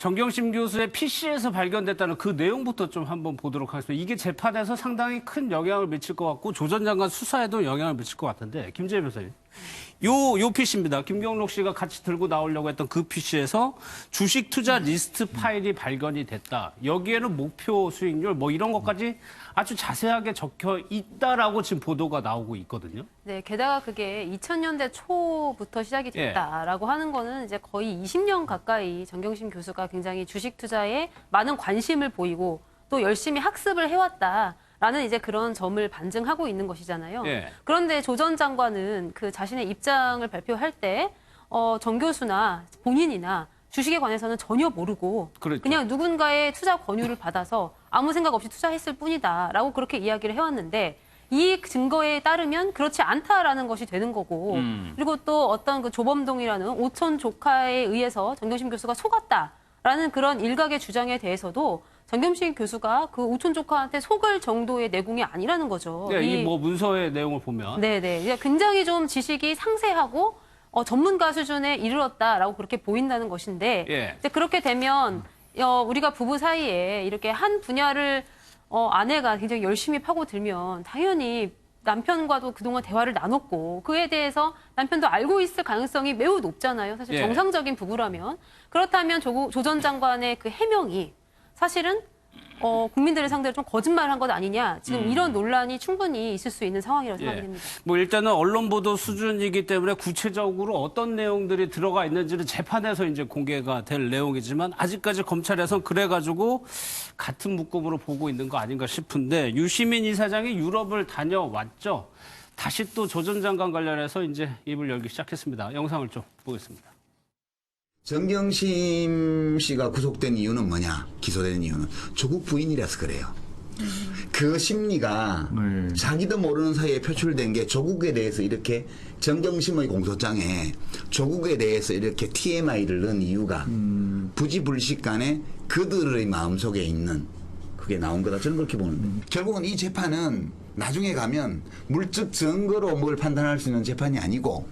정경심 교수의 PC에서 발견됐다는 그 내용부터 좀 한번 보도록 하겠습니다. 이게 재판에서 상당히 큰 영향을 미칠 것 같고 조 전 장관 수사에도 영향을 미칠 것 같은데 김재현 변호사님. 요 PC입니다. 김경록 씨가 같이 들고 나오려고 했던 그 PC에서 주식 투자 리스트 파일이 발견이 됐다. 여기에는 목표 수익률 뭐 이런 것까지 아주 자세하게 적혀 있다라고 지금 보도가 나오고 있거든요. 네, 게다가 그게 2000년대 초부터 시작이 됐다라고 하는 거는 이제 거의 20년 가까이 정경심 교수가 굉장히 주식 투자에 많은 관심을 보이고 또 열심히 학습을 해왔다. 라는 이제 그런 점을 반증하고 있는 것이잖아요. 예. 그런데 조 전 장관은 그 자신의 입장을 발표할 때 정 교수나 본인이나 주식에 관해서는 전혀 모르고 그렇죠. 그냥 누군가의 투자 권유를 받아서 아무 생각 없이 투자했을 뿐이다라고 그렇게 이야기를 해왔는데 이 증거에 따르면 그렇지 않다라는 것이 되는 거고 그리고 또 어떤 그 조범동이라는 오촌 조카에 의해서 정경심 교수가 속았다라는 그런 일각의 주장에 대해서도 정경심 교수가 그 오촌 조카한테 속을 정도의 내공이 아니라는 거죠. 네, 이 뭐 문서의 내용을 보면. 네네. 굉장히 좀 지식이 상세하고 전문가 수준에 이르렀다라고 그렇게 보인다는 것인데 예. 이제 그렇게 되면 우리가 부부 사이에 이렇게 한 분야를 아내가 굉장히 열심히 파고들면 당연히 남편과도 그동안 대화를 나눴고 그에 대해서 남편도 알고 있을 가능성이 매우 높잖아요. 사실 예. 정상적인 부부라면. 그렇다면 조 전 장관의 그 해명이 사실은 국민들을 상대로 좀 거짓말한 것 아니냐. 지금 이런 논란이 충분히 있을 수 있는 상황이라고 생각이 됩니다. 뭐 일단은 언론 보도 수준이기 때문에 구체적으로 어떤 내용들이 들어가 있는지는 재판에서 이제 공개가 될 내용이지만 아직까지 검찰에선 그래가지고 같은 묶음으로 보고 있는 거 아닌가 싶은데 유시민 이사장이 유럽을 다녀왔죠. 다시 또 조 전 장관 관련해서 이제 입을 열기 시작했습니다. 영상을 좀 보겠습니다. 정경심 씨가 구속된 이유는 뭐냐? 기소된 이유는 조국 부인이라서 그래요. 그 심리가 자기도 모르는 사이에 표출된 게 조국에 대해서 이렇게 정경심의 공소장에 조국에 대해서 이렇게 TMI를 넣은 이유가 부지불식간에 그들의 마음속에 있는 그게 나온 거다. 저는 그렇게 보는데. 결국은 이 재판은 나중에 가면 물적 증거로 뭘 판단할 수 있는 재판이 아니고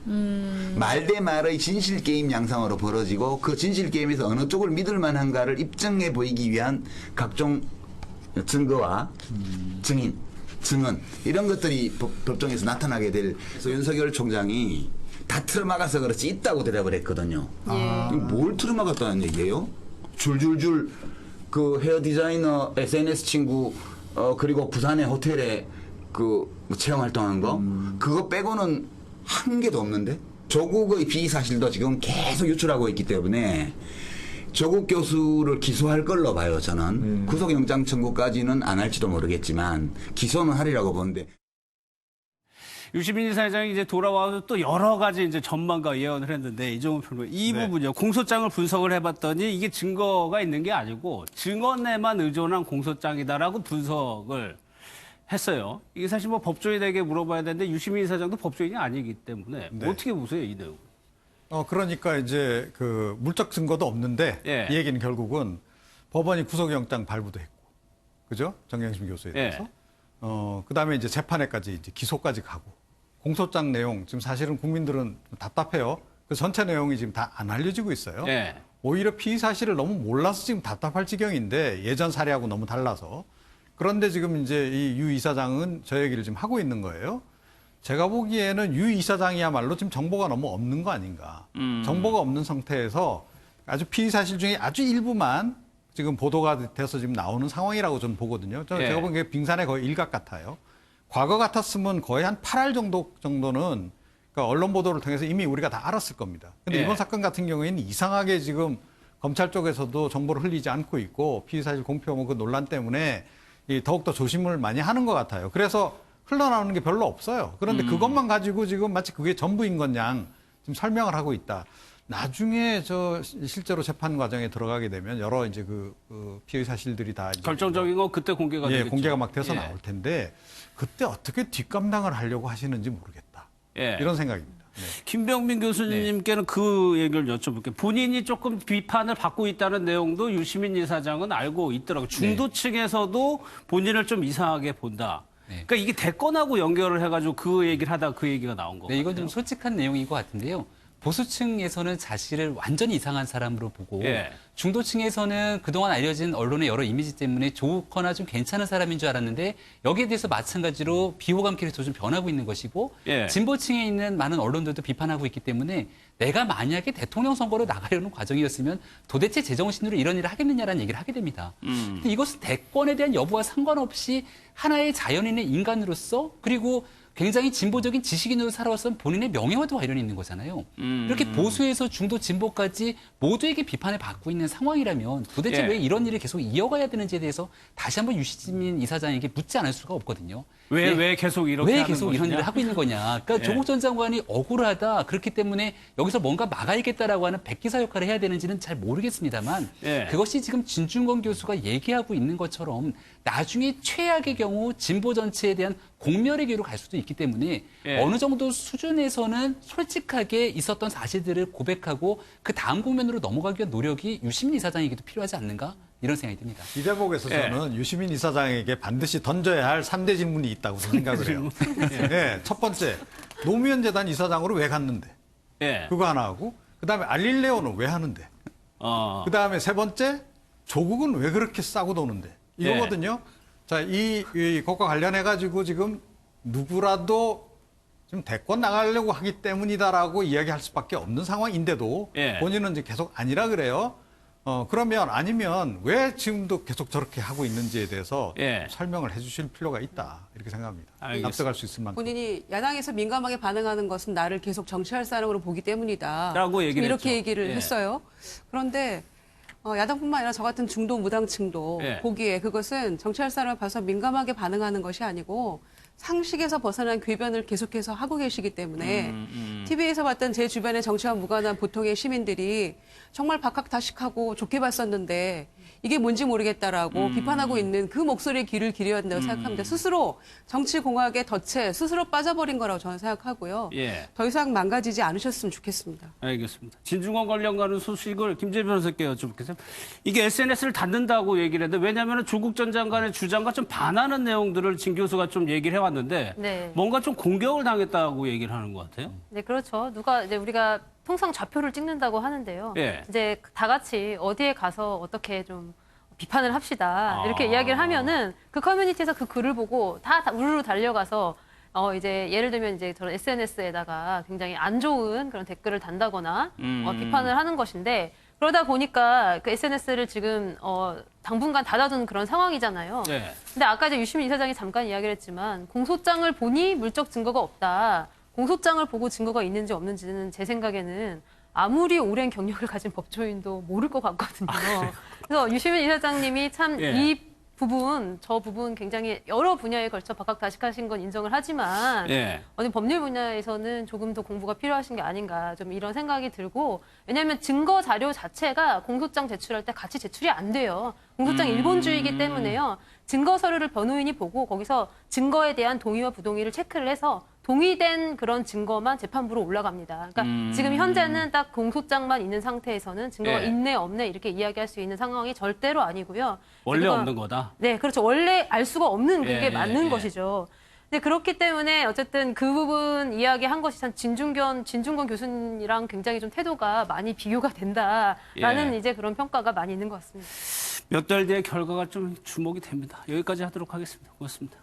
말 대 말의 진실 게임 양상으로 벌어지고 그 진실 게임에서 어느 쪽을 믿을 만한가를 입증해 보이기 위한 각종 증거와 증인, 증언 이런 것들이 법정에서 나타나게 될. 그래서 윤석열 총장이 다 틀어막아서 그렇지 있다고 대답을 했거든요. 예. 뭘 틀어막았다는 얘기예요? 줄줄줄 그 헤어 디자이너 SNS 친구 그리고 부산의 호텔에 그 체험 활동한 거 그거 빼고는 한 개도 없는데 조국의 비사실도 지금 계속 유출하고 있기 때문에 조국 교수를 기소할 걸로 봐요. 저는 구속영장 청구까지는 안 할지도 모르겠지만 기소는 하리라고 보는데. 유시민 이사장이 이제 돌아와서 또 여러 가지 이제 전망과 예언을 했는데 이종훈 평론가 이 부분이요. 공소장을 분석을 해봤더니 이게 증거가 있는 게 아니고 증언에만 의존한 공소장이다라고 분석을 했어요. 이게 사실 뭐 법조인에게 물어봐야 되는데 유시민 이사장도 법조인이 아니기 때문에 뭐 어떻게 보세요, 이 내용? 그러니까 이제 그 물적 증거도 없는데 이 얘기는 결국은 법원이 구속영장 발부도 했고, 그죠? 정경심 교수에 대해서. 그다음에 이제 재판에까지 이제 기소까지 가고 공소장 내용 지금 사실은 국민들은 답답해요. 그 전체 내용이 지금 다 안 알려지고 있어요. 오히려 피의 사실을 너무 몰라서 지금 답답할 지경인데 예전 사례하고 너무 달라서. 그런데 지금 이제 이 유 이사장은 저 얘기를 지금 하고 있는 거예요. 제가 보기에는 유 이사장이야말로 지금 정보가 너무 없는 거 아닌가. 정보가 없는 상태에서 아주 피의 사실 중에 아주 일부만 지금 보도가 돼서 지금 나오는 상황이라고 저는 보거든요. 제가 보기엔 빙산의 거의 일각 같아요. 과거 같았으면 거의 한 8알 정도는 그러니까 언론 보도를 통해서 이미 우리가 다 알았을 겁니다. 근데 이번 사건 같은 경우에는 이상하게 지금 검찰 쪽에서도 정보를 흘리지 않고 있고 피의 사실 공표 그 논란 때문에 더욱더 조심을 많이 하는 것 같아요. 그래서 흘러나오는 게 별로 없어요. 그런데 그것만 가지고 지금 마치 그게 전부인 것 양 지금 설명을 하고 있다. 나중에 실제로 재판 과정에 들어가게 되면 여러 이제 그 피의 사실들이 다 이제 결정적인 건 그때 공개가 되겠죠. 공개가 막 돼서 나올 텐데 그때 어떻게 뒷감당을 하려고 하시는지 모르겠다. 이런 생각입니다. 네. 김병민 교수님께는 그 얘기를 여쭤볼게요. 본인이 조금 비판을 받고 있다는 내용도 유시민 이사장은 알고 있더라고요. 중도층에서도 본인을 좀 이상하게 본다. 그러니까 이게 대권하고 연결을 해가지고 그 얘기를 하다가 그 얘기가 나온 거예요. 네, 이건 좀 솔직한 내용인 것 같은데요. 보수층에서는 자신을 완전히 이상한 사람으로 보고 예. 중도층에서는 그동안 알려진 언론의 여러 이미지 때문에 좋거나 좀 괜찮은 사람인 줄 알았는데 여기에 대해서 마찬가지로 비호감 캐릭터로 좀 변하고 있는 것이고 예. 진보층에 있는 많은 언론들도 비판하고 있기 때문에 내가 만약에 대통령 선거로 나가려는 과정이었으면 도대체 제정신으로 이런 일을 하겠느냐라는 얘기를 하게 됩니다. 근데 이것은 대권에 대한 여부와 상관없이 하나의 자연인의 인간으로서 그리고 굉장히 진보적인 지식인으로 살아왔던 본인의 명예와도 관련이 있는 거잖아요. 이렇게 보수에서 중도 진보까지 모두에게 비판을 받고 있는 상황이라면 도대체 예. 왜 이런 일을 계속 이어가야 되는지에 대해서 다시 한번 유시민 이사장에게 묻지 않을 수가 없거든요. 왜 계속 이렇게 왜 하는 계속 이런 것이냐? 일을 하고 있는 거냐. 그러니까 예. 조국 전 장관이 억울하다. 그렇기 때문에 여기서 뭔가 막아야겠다라고 하는 백기사 역할을 해야 되는지는 잘 모르겠습니다만 예. 그것이 지금 진중권 교수가 얘기하고 있는 것처럼 나중에 최악의 경우 진보 전체에 대한 공멸의 길로 갈 수도 있기 때문에 예. 어느 정도 수준에서는 솔직하게 있었던 사실들을 고백하고 그 다음 국면으로 넘어가기 위한 노력이 유시민 이사장에게도 필요하지 않는가 이런 생각이 듭니다. 이 대목에서 예. 저는 유시민 이사장에게 반드시 던져야 할 3대 질문이 있다고 생각을 해요. 예, 첫 번째, 노무현 재단 이사장으로 왜 갔는데? 예. 그거 하나 하고, 그 다음에 알릴레오는 왜 하는데? 그 다음에 세 번째, 조국은 왜 그렇게 싸고 도는데? 이거거든요. 자, 이것과 관련해가지고 지금 누구라도 지금 대권 나가려고 하기 때문이다라고 이야기할 수밖에 없는 상황인데도 예. 본인은 이제 계속 아니라 그래요. 그러면 아니면 왜 지금도 계속 저렇게 하고 있는지에 대해서 예. 설명을 해 주실 필요가 있다. 이렇게 생각합니다. 알겠습니다. 납득할 수 있을 만큼. 본인이 야당에서 민감하게 반응하는 것은 나를 계속 정치할 사람으로 보기 때문이다. 라고 얘기를 이렇게 했죠. 얘기를 예. 했어요. 그런데 야당뿐만 아니라 저 같은 중도 무당층도 예. 보기에 그것은 정치할 사람을 봐서 민감하게 반응하는 것이 아니고 상식에서 벗어난 궤변을 계속해서 하고 계시기 때문에 TV에서 봤던 제 주변의 정치와 무관한 보통의 시민들이 정말 박학다식하고 좋게 봤었는데 이게 뭔지 모르겠다라고 비판하고 있는 그 목소리에 귀를 기울여야 된다고 생각합니다. 스스로 정치공학의 덫에 스스로 빠져버린 거라고 저는 생각하고요. 예. 더 이상 망가지지 않으셨으면 좋겠습니다. 알겠습니다. 진중권 관련가는 소식을 김재 변호사께 여쭤볼게요. 이게 SNS를 닫는다고 얘기를 했는데 왜냐하면 조국 전 장관의 주장과 좀 반하는 내용들을 진 교수가 좀 얘기를 해왔는데 네. 뭔가 좀 공격을 당했다고 얘기를 하는 것 같아요. 네, 그렇죠. 이제 우리가 통상 좌표를 찍는다고 하는데요. 예. 이제 다 같이 어디에 가서 어떻게 좀 비판을 합시다. 이렇게 아. 이야기를 하면은 그 커뮤니티에서 그 글을 보고 다 우르르 달려가서 이제 예를 들면 이제 저런 SNS에다가 굉장히 안 좋은 그런 댓글을 단다거나 비판을 하는 것인데 그러다 보니까 그 SNS를 지금 당분간 닫아둔 그런 상황이잖아요. 네. 근데 아까 이제 유시민 이사장이 잠깐 이야기를 했지만 공소장을 보니 물적 증거가 없다. 공소장을 보고 증거가 있는지 없는지는 제 생각에는 아무리 오랜 경력을 가진 법조인도 모를 것 같거든요. 그래서 유시민 이사장님이 참 이 저 부분 굉장히 여러 분야에 걸쳐 박학다식하신 건 인정을 하지만 예. 어느 법률 분야에서는 조금 더 공부가 필요하신 게 아닌가 좀 이런 생각이 들고 왜냐하면 증거 자료 자체가 공소장 제출할 때 같이 제출이 안 돼요. 공소장 일본주의이기 때문에요. 증거 서류를 변호인이 보고 거기서 증거에 대한 동의와 부동의를 체크를 해서 동의된 그런 증거만 재판부로 올라갑니다. 그러니까 지금 현재는 딱 공소장만 있는 상태에서는 증거가 예. 있네 없네 이렇게 이야기할 수 있는 상황이 절대로 아니고요. 원래 그거- 없는 거다. 네, 그렇죠. 원래 알 수가 없는 그게 예, 맞는 예. 것이죠. 근데 그렇기 때문에 어쨌든 그 부분 이야기한 것이 참 진중권 교수님이랑 굉장히 좀 태도가 많이 비교가 된다라는 예. 이제 그런 평가가 많이 있는 것 같습니다. 몇 달 뒤에 결과가 좀 주목이 됩니다. 여기까지 하도록 하겠습니다. 고맙습니다.